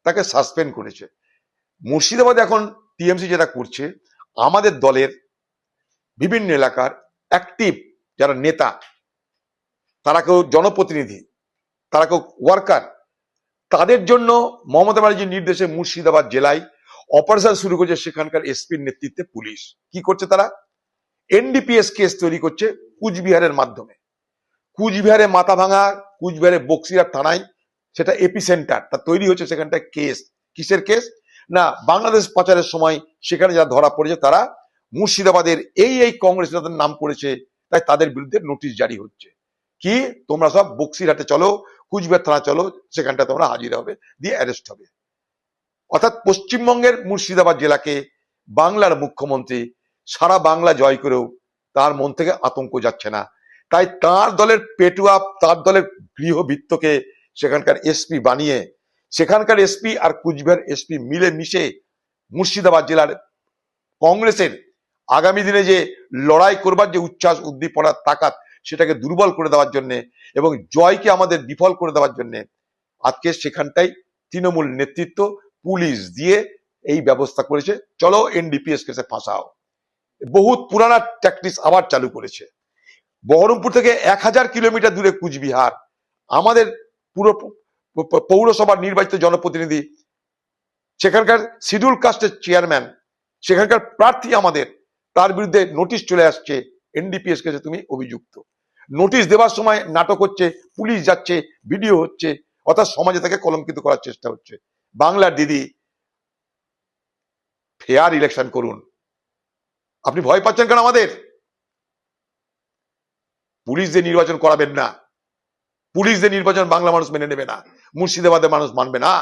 তাকে সাসপেন্ড করেছে। মুর্শিদাবাদে এখন টিএমসি যেটা করছে, আমাদের দলের বিভিন্ন এলাকার অ্যাক্টিভ যারা নেতা, তারা কেউ জনপ্রতিনিধি, তারা কেউ ওয়ার্কার, তাদের জন্য মমতা ব্যানার্জির নির্দেশে মুর্শিদাবাদ জেলায় অপারেশন শুরু করেছে সেখানকার এসপির নেতৃত্বে পুলিশ। কি করছে তারা? এনডিপিএস কেস তৈরি করছে কুচবিহারের মাধ্যমে। কুচবিহারে মাথা ভাঙা, কুচবিহারে বক্সিরহাট থানায় সেটা এপি সেন্টার, তা তৈরি হচ্ছে সেখানটায় কেস। কিসের কেস? না, বাংলাদেশ পাচারের সময় সেখানে যারা ধরা পড়েছে তারা মুর্শিদাবাদের এই কংগ্রেস নেতাদের নাম করেছে, তাই তাদের বিরুদ্ধে নোটিশ জারি হচ্ছে। কি, তোমরা সব বক্সিরহাটে চলো, কুচবিহার থানা চলো, সেখানটা তোমরা হাজির হবে, দিয়ে অ্যারেস্ট হবে। অর্থাৎ পশ্চিমবঙ্গের মুর্শিদাবাদ জেলাকে বাংলার মুখ্যমন্ত্রী সারা বাংলা জয় করেও তার মন থেকে আতঙ্ক যাচ্ছে না। তাই তার দলের পেটুয়া, তার দলের গৃহবৃত্তকে সেখানকার এসপি বানিয়ে, সেখানকার এসপি আর কুচবিহার এসপি মিলে মিশে মুর্শিদাবাদ জেলার কংগ্রেসের আগামী দিনে যে লড়াই করবার যে উচ্ছ্বাস, উদ্দীপনার তাকাত, সেটাকে দুর্বল করে দেওয়ার জন্য এবং জয়কে আমাদের বিফল করে দেওয়ার জন্য আজকে সেখানটাই তৃণমূল নেতৃত্ব পুলিশ দিয়ে এই ব্যবস্থা করেছে। চলো এনডিপিএস কেসে ফাঁসাও। বহুত পুরানা ট্যাকটিক্স আবার চালু করেছে। বহরমপুর থেকে 1000 কিলোমিটার দূরে কুচবিহার, আমাদের পুরো পৌরসভার নির্বাচিত জনপ্রতিনিধি, সেখানকার শিডিউল কাস্টের চেয়ারম্যান, সেখানকার প্রার্থী আমাদের, তার বিরুদ্ধে নোটিশ চলে আসছে, এনডিপিএস কেসে তুমি অভিযুক্ত। নোটিশ দেওয়ার সময় নাটক হচ্ছে, পুলিশ যাচ্ছে, ভিডিও হচ্ছে, অর্থাৎ সমাজে তাকে কলঙ্কিত করার চেষ্টা হচ্ছে। বাংলার দিদি, ফেয়ার ইলেকশন করুন। আপনি ভয় পাচ্ছেন কেন? আমাদের পুলিশ দিয়ে নির্বাচন করাবেন না, পুলিশ দিয়ে নির্বাচন বাংলা মানুষ মেনে নেবে না, মুর্শিদাবাদের মানুষ মানবে না।